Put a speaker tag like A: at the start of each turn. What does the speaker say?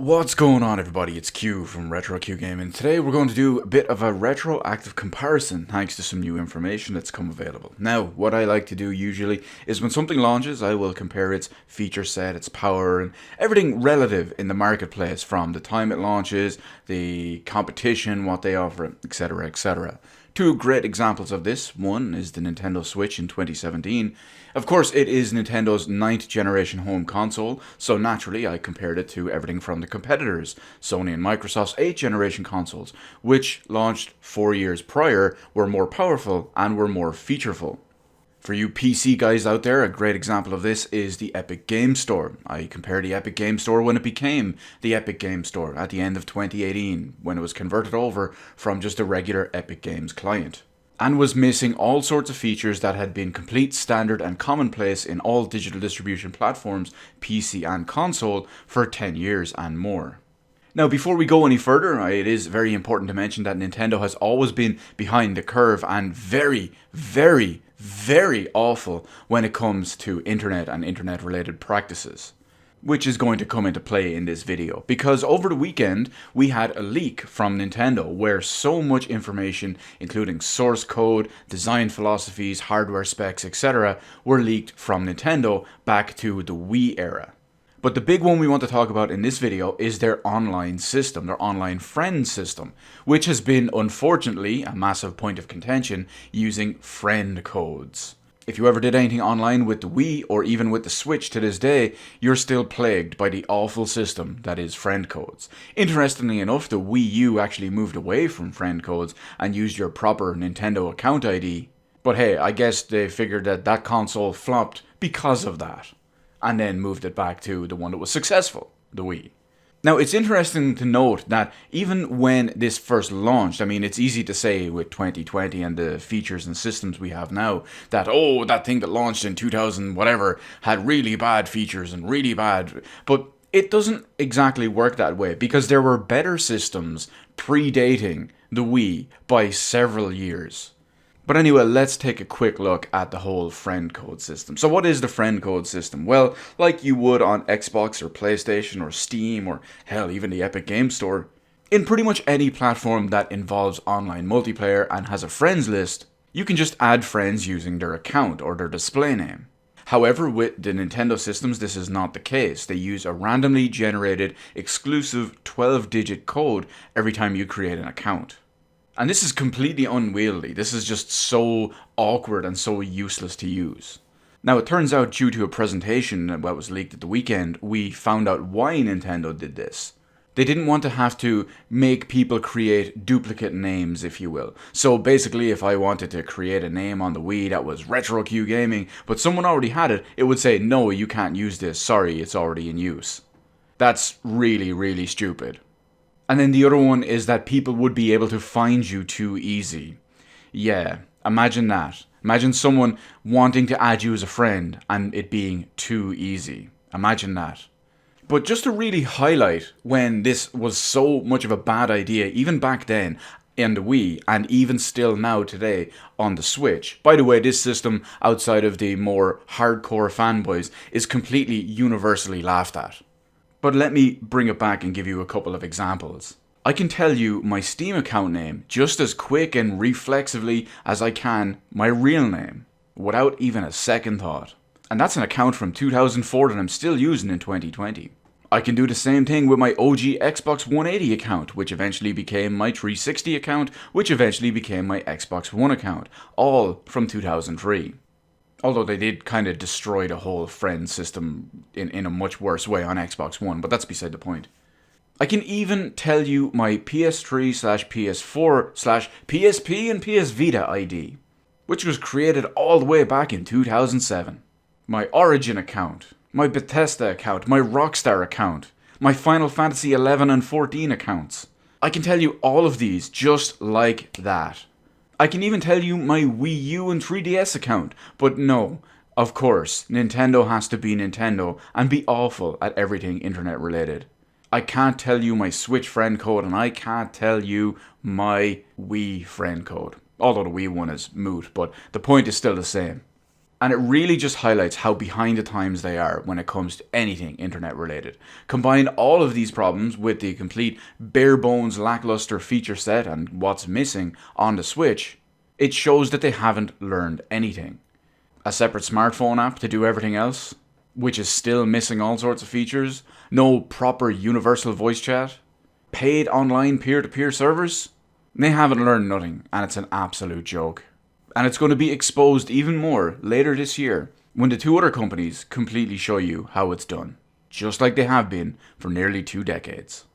A: What's going on, everybody? It's Q from RetroQ Gaming. Today we're going to do a bit of a retroactive comparison thanks to some new information that's come available. Now, what I like to do usually is when something launches, I will compare its feature set, its power, and everything relative in the marketplace from the time it launches, the competition, what they offer, etc, etc. Two great examples of this. One is the Nintendo Switch in 2017. Of course, it is Nintendo's 9th generation home console, so naturally I compared it to everything from the competitors, Sony and Microsoft's 8th generation consoles, which launched 4 years prior, were more powerful and were more featureful. For you PC guys out there, a great example of this is the Epic Game Store. I compare the Epic Game Store when it became the Epic Game Store at the end of 2018, when it was converted over from just a regular Epic Games client, and was missing all sorts of features that had been complete standard and commonplace in all digital distribution platforms, PC and console, for 10 years and more. Now, before we go any further, it is very important to mention that Nintendo has always been behind the curve and very awful when it comes to internet and internet related practices, which is going to come into play in this video, because over the weekend we had a leak from Nintendo where so much information, including source code, design philosophies, hardware specs, etc., were leaked from Nintendo back to the Wii era. But the big one we want to talk about in this video is their online system, their online friend system, which has been, unfortunately, a massive point of contention using friend codes. If you ever did anything online with the Wii or even with the Switch to this day, you're still plagued by the awful system that is friend codes. Interestingly enough, the Wii U actually moved away from friend codes and used your proper Nintendo account ID. But hey, I guess they figured that console flopped because of that, and then moved it back to the one that was successful, the Wii. Now, it's interesting to note that even when this first launched, I mean, it's easy to say with 2020 and the features and systems we have now that, oh, that thing that launched in 2000 whatever had really bad features and really bad, but it doesn't exactly work that way, because there were better systems predating the Wii by several years. But anyway, let's take a quick look at the whole friend code system. So what is the friend code system? Well, like you would on Xbox or PlayStation or Steam or hell, even the Epic Game Store, in pretty much any platform that involves online multiplayer and has a friends list, you can just add friends using their account or their display name. However, with the Nintendo systems, this is not the case. They use a randomly generated exclusive 12-digit code every time you create an account. And this is completely unwieldy. This is just so awkward and so useless to use. Now, it turns out, due to a presentation that was leaked at the weekend, we found out why Nintendo did this. They didn't want to have to make people create duplicate names, if you will. So basically, if I wanted to create a name on the Wii that was RetroQ Gaming, but someone already had it, it would say, no, you can't use this. Sorry, it's already in use. That's really stupid. And then the other one is that people would be able to find you too easy. Yeah, imagine that. Imagine someone wanting to add you as a friend and it being too easy. Imagine that. But just to really highlight when this was so much of a bad idea, even back then in the Wii, and even still now today on the Switch. By the way, this system, outside of the more hardcore fanboys, is completely universally laughed at. But let me bring it back and give you a couple of examples. I can tell you my Steam account name just as quick and reflexively as I can my real name, without even a second thought. And that's an account from 2004 that I'm still using in 2020. I can do the same thing with my OG Xbox 180 account, which eventually became my 360 account, which eventually became my Xbox One account, all from 2003. Although they did kind of destroy the whole friend system in a much worse way on Xbox One, but that's beside the point. I can even tell you my PS3/PS4/PSP and PS Vita ID, which was created all the way back in 2007. My Origin account, my Bethesda account, my Rockstar account, my Final Fantasy 11 and 14 accounts. I can tell you all of these just like that. I can even tell you my Wii U and 3DS account, but no, of course, Nintendo has to be Nintendo and be awful at everything internet related. I can't tell you my Switch friend code, and I can't tell you my Wii friend code. Although the Wii one is moot, but the point is still the same. And it really just highlights how behind the times they are when it comes to anything internet related. Combine all of these problems with the complete bare bones lackluster feature set and what's missing on the Switch, it shows that they haven't learned anything. A separate smartphone app to do everything else, which is still missing all sorts of features, no proper universal voice chat, paid online peer-to-peer servers. They haven't learned nothing, and it's an absolute joke. And it's going to be exposed even more later this year when the two other companies completely show you how it's done, just like they have been for nearly 2 decades.